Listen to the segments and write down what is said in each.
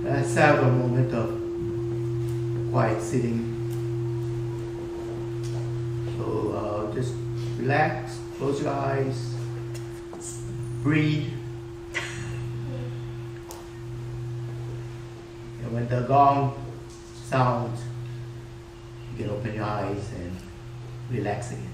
Let's have a moment of quiet sitting. So just relax, close your eyes, breathe. And when the gong sounds, you can open your eyes and relax again.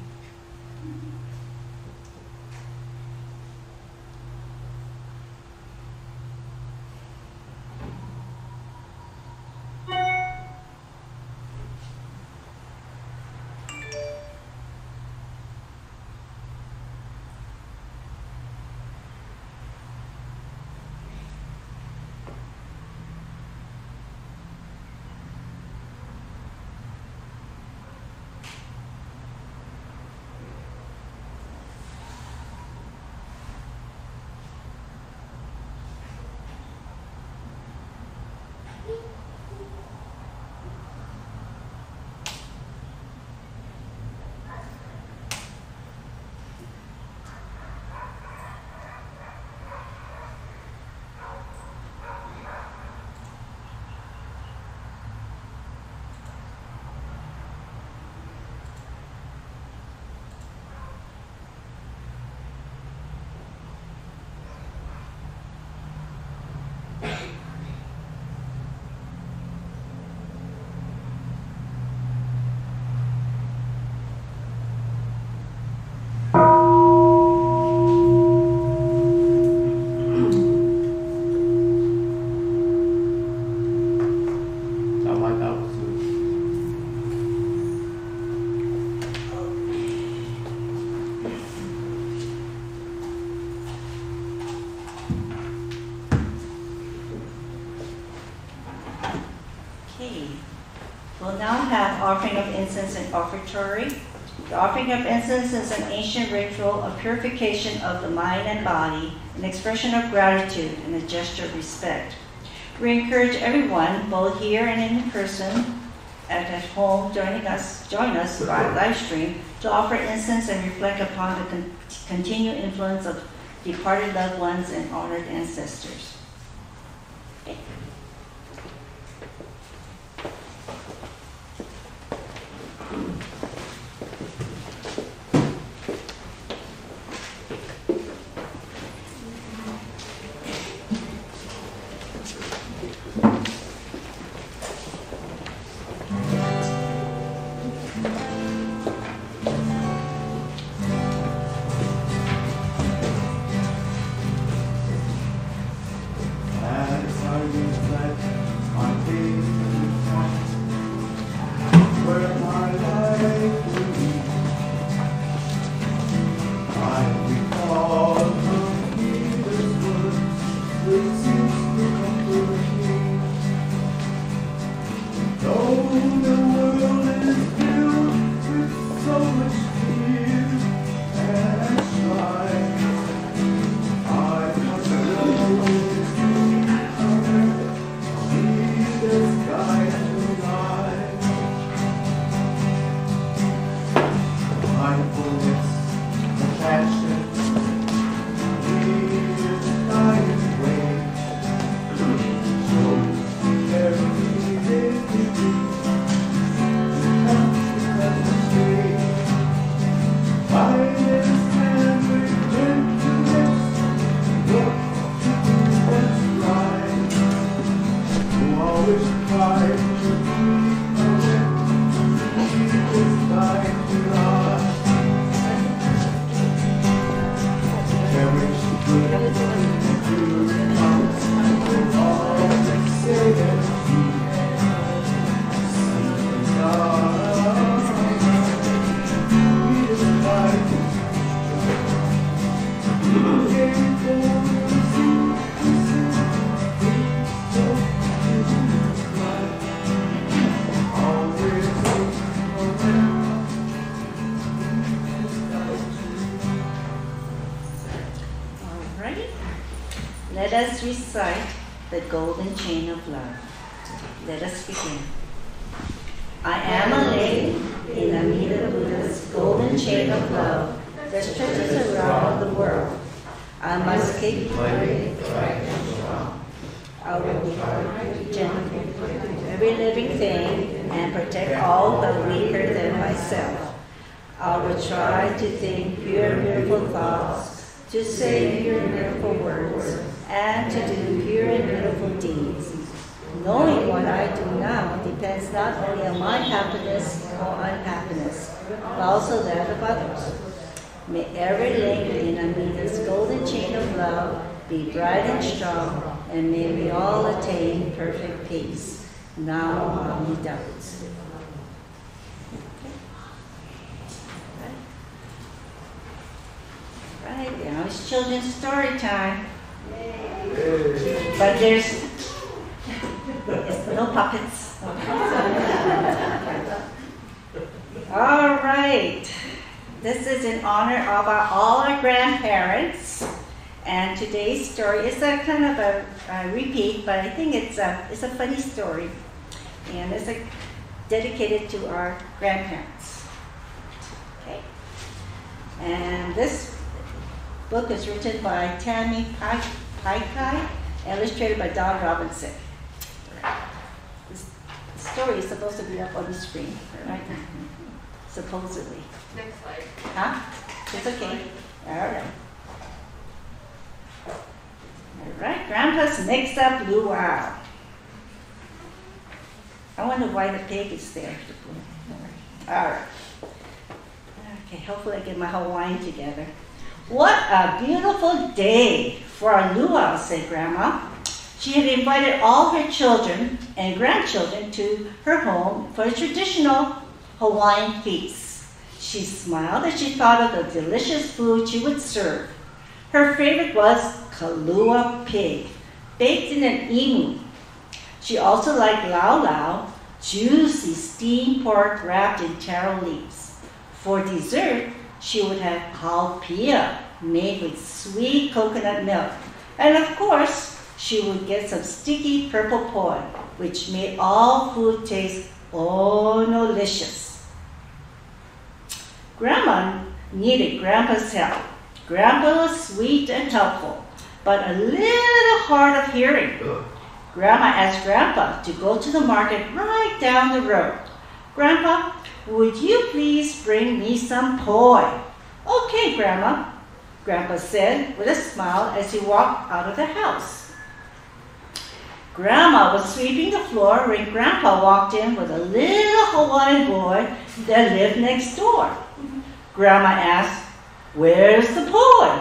We'll now have offering of incense and offertory. The offering of incense is an ancient ritual of purification of the mind and body, an expression of gratitude and a gesture of respect. We encourage everyone, both here and in person, at home, join us by live stream, to offer incense and reflect upon the continued influence of departed loved ones and honored ancestors. Okay. Let us recite the golden chain of love. Let us begin. I am a lady in Amida Buddha's golden chain of love that stretches around the world. I must keep fighting right and strong. I will be gentle to every living thing and protect all but weaker than myself. I will try to think pure, beautiful thoughts, to say pure, beautiful words, and to do pure and beautiful deeds. Knowing what I do now depends not only on my happiness or unhappiness, but also that of others. May every link in Amita's golden chain of love be bright and strong, and may we all attain perfect peace. Now Amida. Right, now it's children's story time. But there's no puppets. All right. This is in honor of all our grandparents. And today's story is a kind of a repeat, but I think it's a funny story. And it's dedicated to our grandparents. Okay. And this book is written by Tammy Paikai, illustrated by Don Robinson. This story is supposed to be up on the screen, right? Supposedly. Next slide. Huh? It's okay. All right. All right, Grandpa's mixed up luau. I wonder why the pig is there. All right. Okay, hopefully I get my Hawaiian together. What a beautiful day for a luau, said Grandma. She had invited all her children and grandchildren to her home for a traditional Hawaiian feast. She smiled as she thought of the delicious food she would serve. Her favorite was kalua pig, baked in an imu. She also liked lau lau, juicy steamed pork wrapped in taro leaves. For dessert, she would have haupia, made with sweet coconut milk. And of course, she would get some sticky purple poi, which made all food taste no-licious. Grandma needed Grandpa's help. Grandpa was sweet and helpful, but a little hard of hearing. Grandma asked Grandpa to go to the market right down the road. Grandpa, would you please bring me some poi? Okay, Grandma, Grandpa said with a smile as he walked out of the house. Grandma was sweeping the floor when Grandpa walked in with a little Hawaiian boy that lived next door. Grandma asked, "Where's the boy?"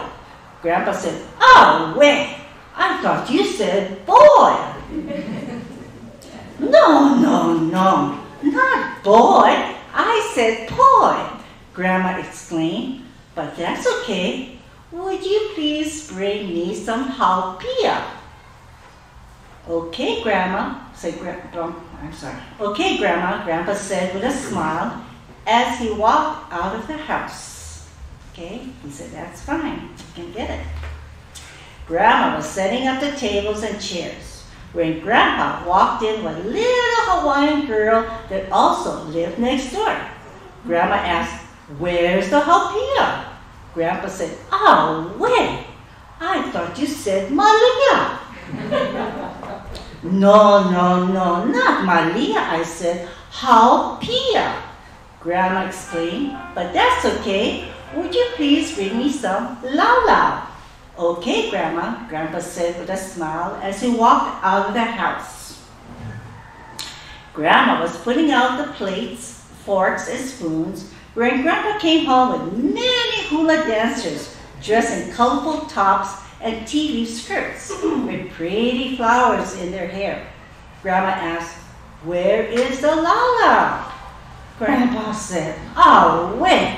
Grandpa said, "Oh, wait, I thought you said boy." No, not boy. I said poi, Grandma exclaimed. But that's okay. Would you please bring me some haupia? Okay, Grandma, said Okay, Grandma, Grandpa said with a smile as he walked out of the house. Okay, he said, that's fine, you can get it. Grandma was setting up the tables and chairs when Grandpa walked in with a little Hawaiian girl that also lived next door. Grandma asked, "Where's the haupia?" Grandpa said, "Oh, wait, I thought you said Malia." No, not Malia, I said, haupia, Grandma explained, but that's okay. Would you please bring me some lau lau? Okay, Grandma, Grandpa said with a smile as he walked out of the house. Grandma was putting out the plates, forks, and spoons when Grandpa came home with many hula dancers dressed in colorful tops and tea-leaf skirts with pretty flowers in their hair. Grandma asked, "Where is the lau lau?" Grandpa said, "Oh, wait,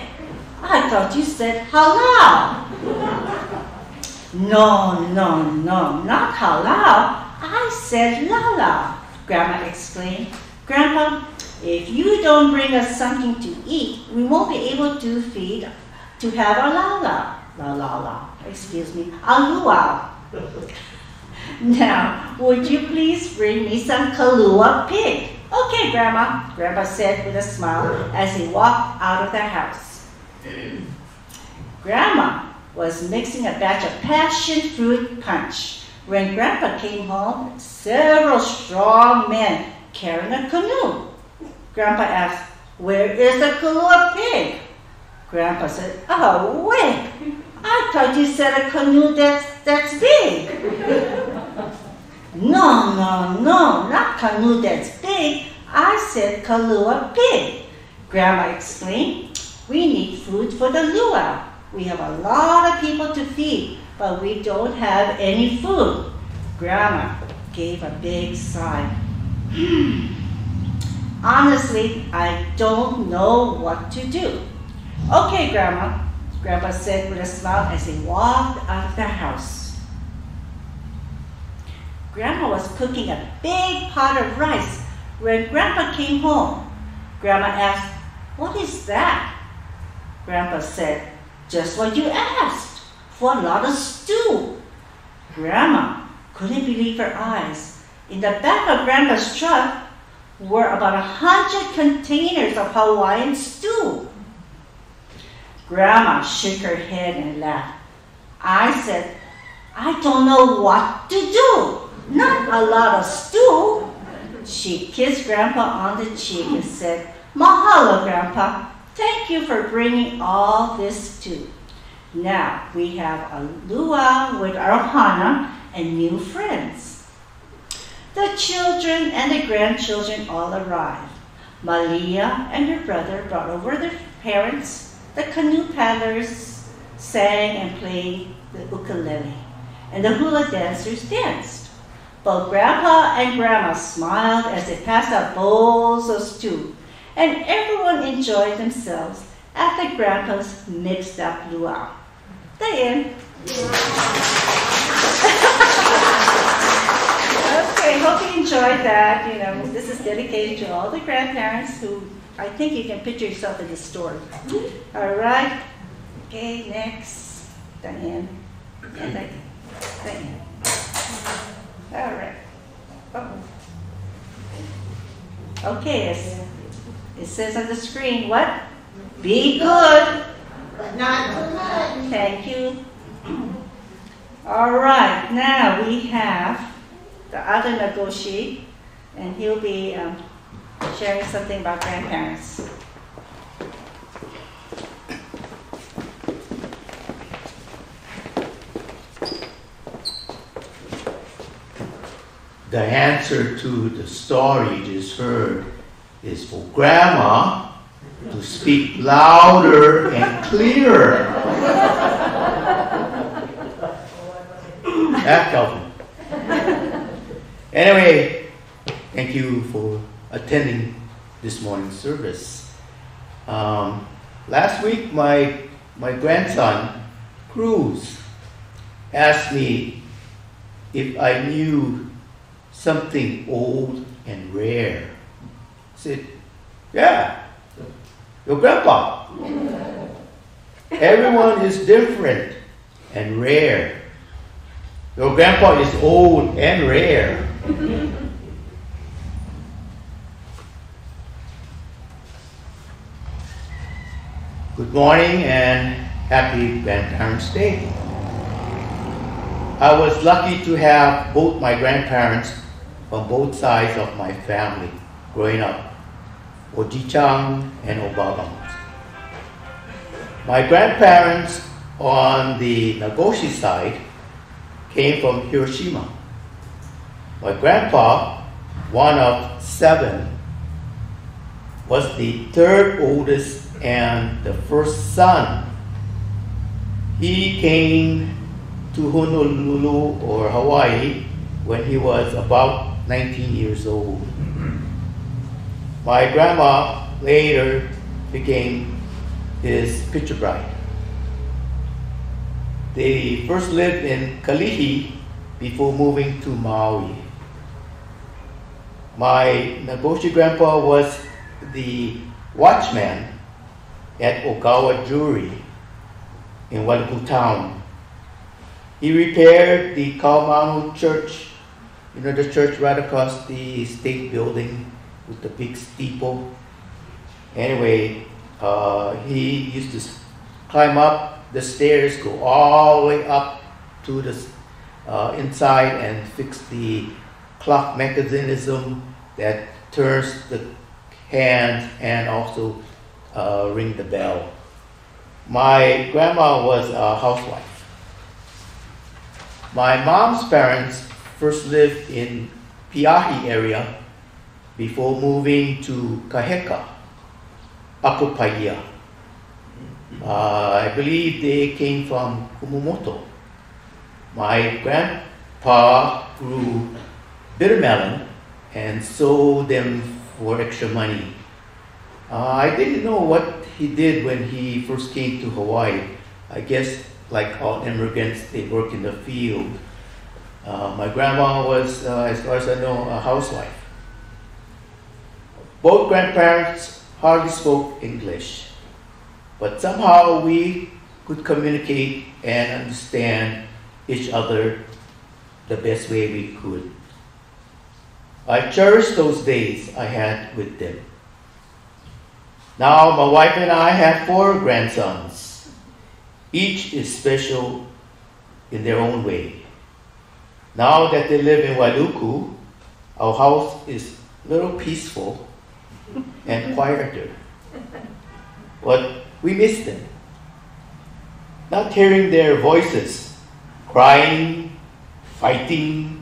I thought you said halal." No, not halal. I said lau lau, Grandma explained. Grandpa, if you don't bring us something to eat, we won't be able to have our lau. Excuse me, our luau. Now, would you please bring me some kalua pig? Okay, Grandma, Grandpa said with a smile as he walked out of the house. Grandma was mixing a batch of passion fruit punch When Grandpa came home, several strong men carrying a canoe. Grandpa asked, "Where is the Kalua pig?" Grandpa said, "Oh, wait, I thought you said a canoe that's big." No, not canoe that's big. I said Kalua pig. Grandma explained, "We need food for the luau. We have a lot of people to feed, but we don't have any food." Grandma gave a big sigh. "Honestly, I don't know what to do." "Okay, Grandma," Grandpa said with a smile as he walked out of the house. Grandma was cooking a big pot of rice when Grandpa came home. Grandma asked, "What is that?" Grandpa said, "Just what you asked, for a lot of stew." Grandma couldn't believe her eyes. In the back of Grandpa's truck were about 100 containers of Hawaiian stew. Grandma shook her head and laughed. I said, "I don't know what to do. Not a lot of stew." She kissed Grandpa on the cheek and said, "Mahalo, Grandpa. Thank you for bringing all this stew. Now we have a luau with our ohana and new friends." The children and the grandchildren all arrived. Malia and her brother brought over their parents. The canoe paddlers sang and played the ukulele, and the hula dancers danced. Both Grandpa and Grandma smiled as they passed out bowls of stew, and everyone enjoyed themselves at the Grandpa's mixed-up luau. The end. Okay, hope you enjoyed that. You know, this is dedicated to all the grandparents who, I think you can picture yourself in the story. All right. Okay, next. Diane. And Diane. All right. Okay, it says on the screen, what? Be good. But not too much. Thank you. All right, now we have the other Nagoshi, and he'll be sharing something about grandparents. The answer to the story you just heard is for Grandma to speak louder and clearer. Calvin. Anyway, thank you for attending this morning's service. Last week, my grandson, Cruz, asked me if I knew something old and rare. I said, "Yeah, your grandpa. Everyone is different and rare. Your grandpa is old and rare." Good morning and happy Grandparents' Day. I was lucky to have both my grandparents from both sides of my family growing up, Oji-chan and Obaba. My grandparents on the Nagoshi side came from Hiroshima. My grandpa, one of 7, was the 3rd oldest and the first son. He came to Honolulu or Hawaii when he was about 19 years old. My grandma later became his picture bride. They first lived in Kalihi before moving to Maui. My Nagoshi grandpa was the watchman at Ogawa Jewelry in Wailuku Town. He repaired the Kaumanu Church, you know, the church right across the state building with the big steeple. Anyway, he used to climb up the stairs, go all the way up to the inside and fix the clock mechanism that turns the hands and also ring the bell. My grandma was a housewife. My mom's parents first lived in Piahi area before moving to Kaheka, Papupaia. I believe they came from Kumamoto. My grandpa grew bitter melon and sold them for extra money. I didn't know what he did when he first came to Hawaii. I guess like all immigrants, they work in the field. My grandma was, as far as I know, a housewife. Both grandparents hardly spoke English, but somehow we could communicate and understand each other the best way we could. I cherish those days I had with them. Now my wife and I have 4 grandsons. Each is special in their own way. Now that they live in Wailuku, our house is a little peaceful and quieter. But we miss them. Not hearing their voices, crying, fighting,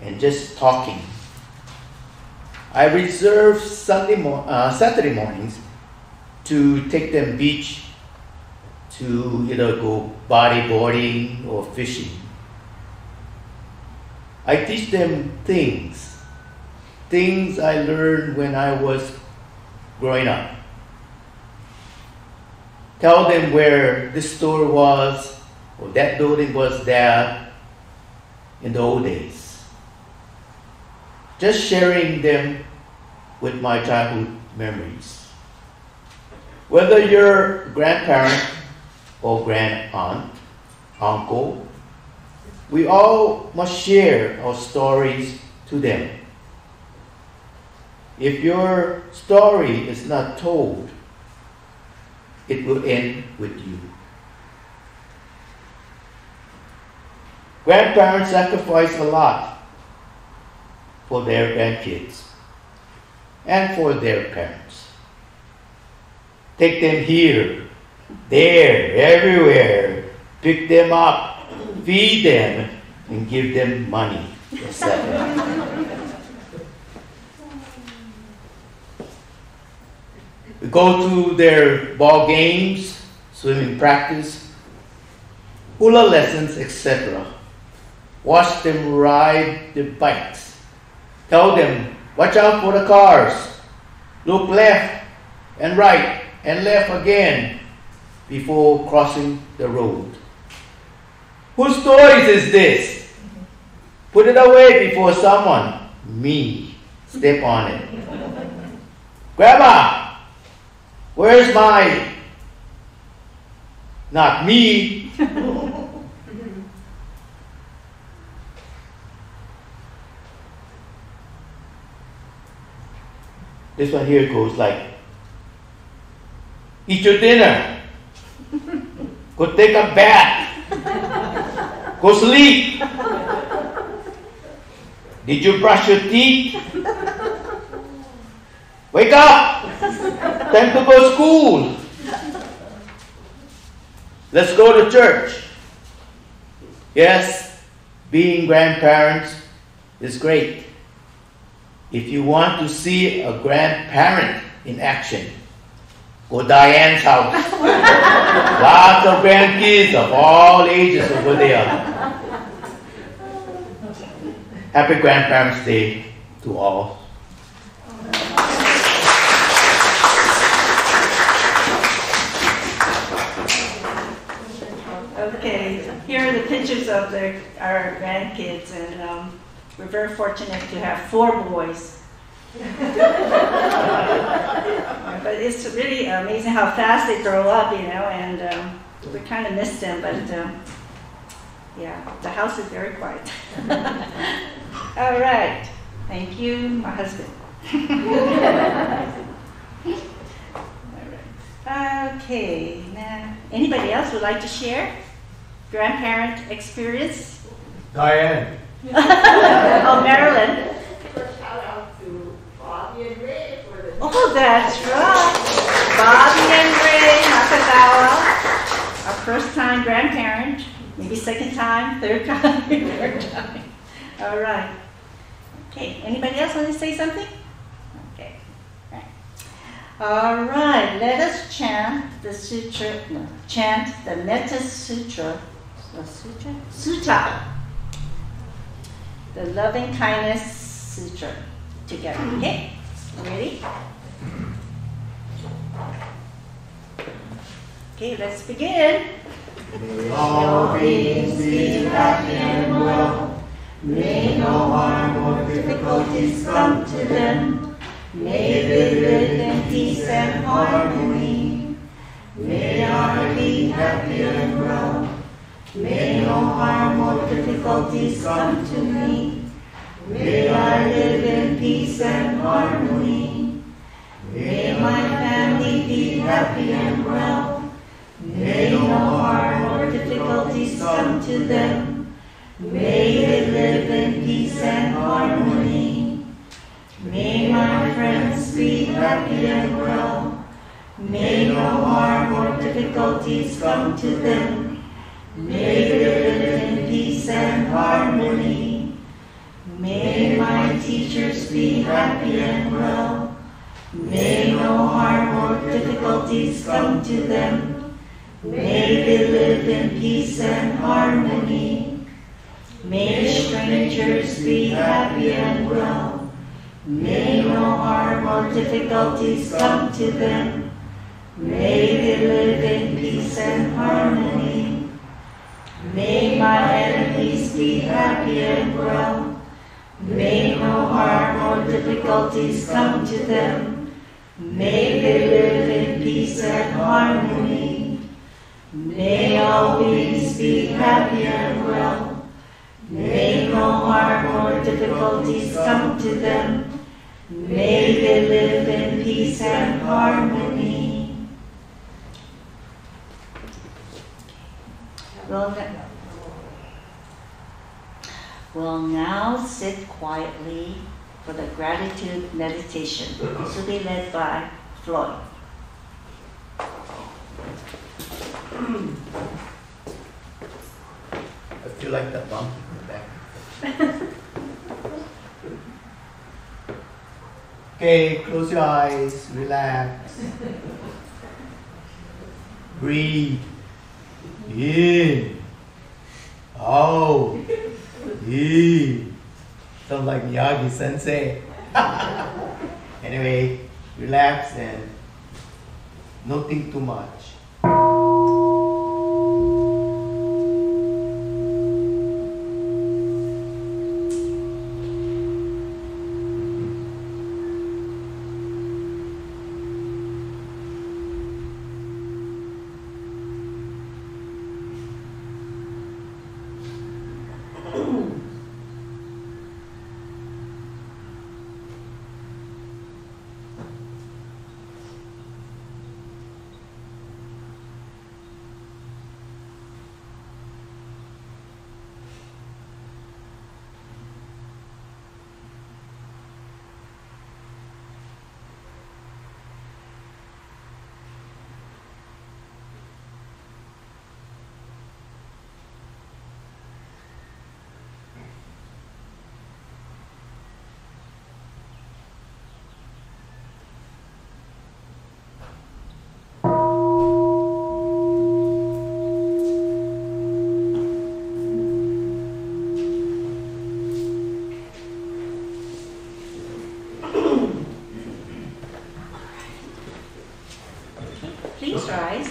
and just talking. I reserve Saturday mornings to take them beach to either go bodyboarding or fishing. I teach them things I learned when I was growing up. Tell them where this store was or that building was there in the old days. Just sharing them with my childhood memories. Whether you're grandparent or grandaunt, uncle, we all must share our stories to them. If your story is not told, it will end with you. Grandparents sacrifice a lot for their grandkids and for their parents. Take them here, there, everywhere, pick them up, feed them, and give them money, etc. We go to their ball games, swimming practice, hula lessons, etc. Watch them ride their bikes. Tell them, watch out for the cars. Look left and right and left again before crossing the road. Whose toys is this? Put it away before someone, me, step on it. Grandma, where's my, not me. This one here goes like, eat your dinner. Go take a bath. Go sleep. Did you brush your teeth? Wake up. Time to go to school. Let's go to church. Yes, being grandparents is great. If you want to see a grandparent in action, go Diane's house. Lots of grandkids of all ages over there. Happy Grandparents' Day to all. Okay, here are the pictures of our grandkids, and we're very fortunate to have 4 boys. But it's really amazing how fast they grow up, you know, and we kind of miss them, but yeah, the house is very quiet. All right, thank you, my husband. All right. Okay, now, anybody else would like to share grandparent experience? Diane. Oh, Marilyn. Shout out to Bobby and Ray for the. Oh, that's right. Bobby and Ray Makawao, our first time grandparent, maybe second time, third time, third time. All right. Okay, anybody else want to say something? Okay. All right, let us chant the sutra, no, chant the Metta Sutra, Sutta, the Loving Kindness Sutra together. Okay, ready? Okay, let's begin. May all beings be happy and well. May no harm or difficulties come to them. May they live in peace and harmony. May I be happy and well. May no harm or difficulties come to me. May I live in peace and harmony. May my family be happy and well. May no harm or difficulties come to them. May they live in peace and harmony. May my friends be happy and well. May no harm or difficulties come to them. May they live in peace and harmony. May my teachers be happy and well. May no harm or difficulties come to them. May they live in peace and harmony. May strangers be happy and well. May no harm or difficulties come to them. May they live in peace and harmony. May my enemies be happy and well. May no harm or difficulties come to them. May they live in peace and harmony. May all beings be happy and well. May no harm or difficulties come to them. May they live in peace and harmony. We'll now sit quietly for the gratitude meditation. This will be led by Floyd. I feel like that bump in the back. Okay, close your eyes, relax. Breathe in, out, in. Sounds like Miyagi Sensei. Anyway, relax and don't think too much.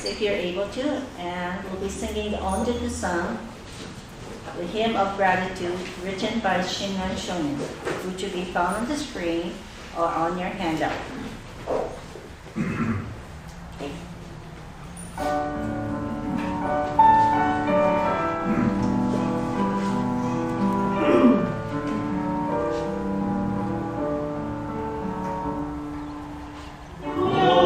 If you're able to, and we'll be singing the Untitled Song, the Hymn of Gratitude, written by Shinran Shonin, which will be found on the screen or on your handout. Okay. Oh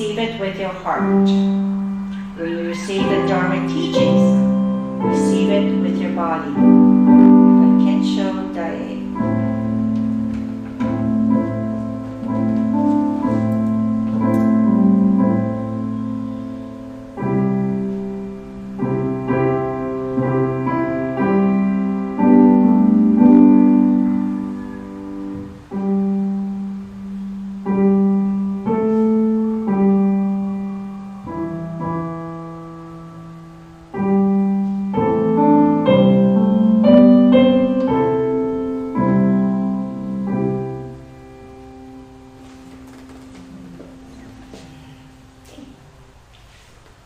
receive it with your heart. When you receive the Dharma teachings, receive it with your body. Kensho Dai.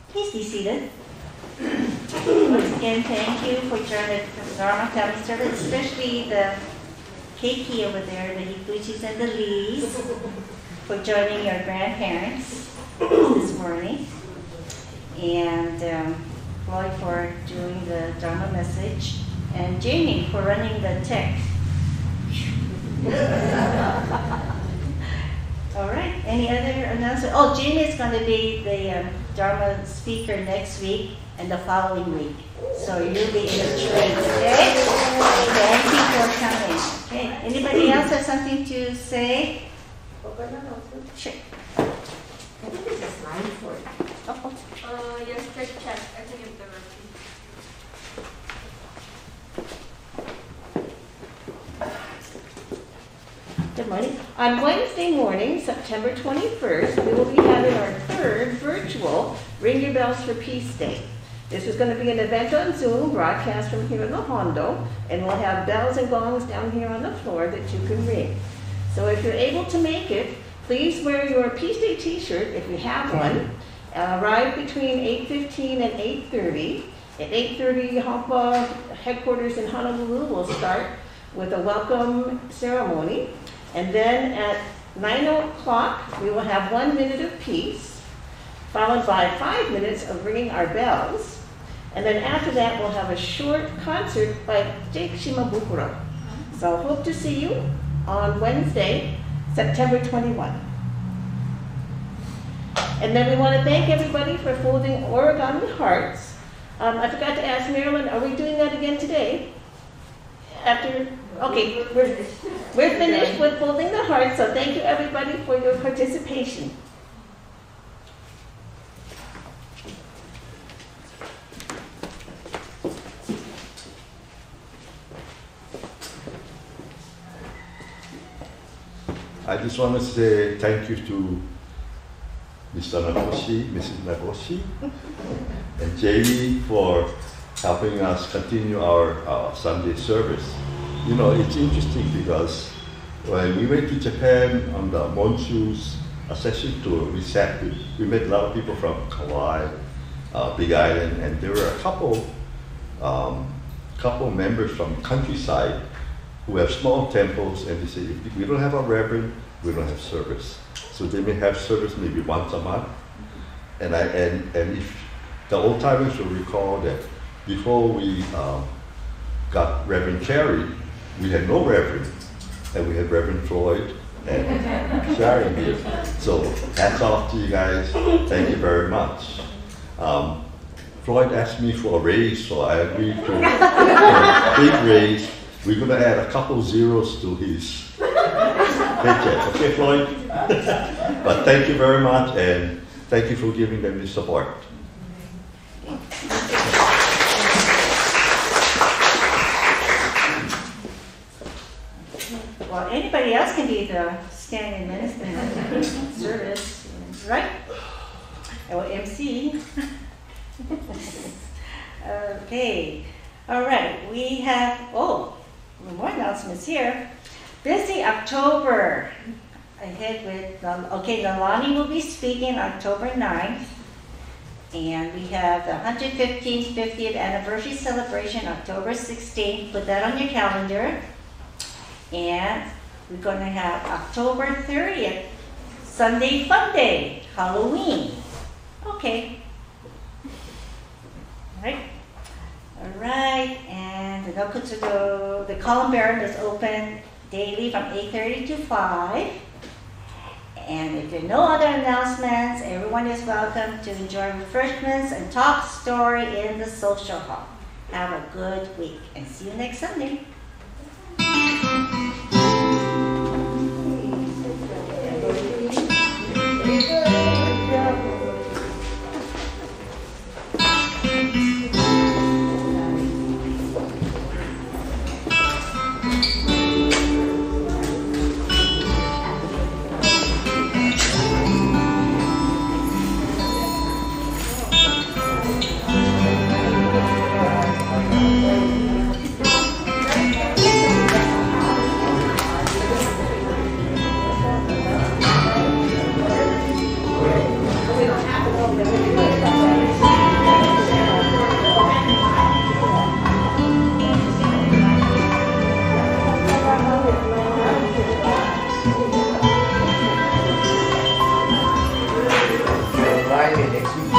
Please be seated. Once again, thank you for joining the Dharma family service, especially the Keiki over there, the Higuchis and the Lees, for joining your grandparents this morning. And Floyd for doing the Dharma message, and Jamie for running the tech. All right, any other announcements? Oh, Jamie is going to be the Dharma speaker next week and the following week. So you'll be in the trade, okay? Thank you for coming. Okay, anybody else have something to say? Sure. I think this is 9:40. Oh. Yes, check. I think it's the recipe. Good morning. On Wednesday morning, September 21st, we will be having our third virtual Ring Your Bells for Peace Day. This is going to be an event on Zoom, broadcast from here in the Hondo, and we'll have bells and gongs down here on the floor that you can ring. So if you're able to make it, please wear your Peace Day t-shirt if you have one. Arrive between 8:15 and 8:30. At 8:30, Hampa headquarters in Honolulu will start with a welcome ceremony. And then at 9 o'clock, we will have 1 minute of peace, followed by 5 minutes of ringing our bells. And then after that, we'll have a short concert by Jake Shimabukuro. So hope to see you on Wednesday, September 21. And then we want to thank everybody for folding origami hearts. I forgot to ask Marilyn, are we doing that again today? After, okay, we're finished with folding the hearts, so thank you everybody for your participation. I just want to say thank you to Mr. Nagoshi, Mrs. Nagoshi, and Jamie for helping us continue our Sunday service. You know, it's interesting because when we went to Japan on the Monshu's session to Recite, we met a lot of people from Kauai, Big Island, and there were a couple members from countryside who have small temples, and they say, if we don't have a reverend, we don't have service. So they may have service maybe once a month. And if the old timers will recall that before we got Reverend Carey, we had no reverend, and we had Reverend Floyd, and sharing here. So hats off to you guys. Thank you very much. Floyd asked me for a raise, so I agreed to a big raise. We're going to add a couple zeros to his paycheck. Okay, Floyd? But thank you very much, and thank you for giving them the support. Well, anybody else can be the standing minister in service, right? Or MC. Okay. All right. We have, more announcements here. Busy October. Ahead with, Nalani will be speaking October 9th. And we have the 115th, 50th anniversary celebration October 16th. Put that on your calendar. And we're going to have October 30th, Sunday Fun Day, Halloween. Okay. All right, and the columbarium is open daily from 8:30 to 5. And if there are no other announcements, everyone is welcome to enjoy refreshments and talk story in the social hall. Have a good week and see you next Sunday. Friday next week.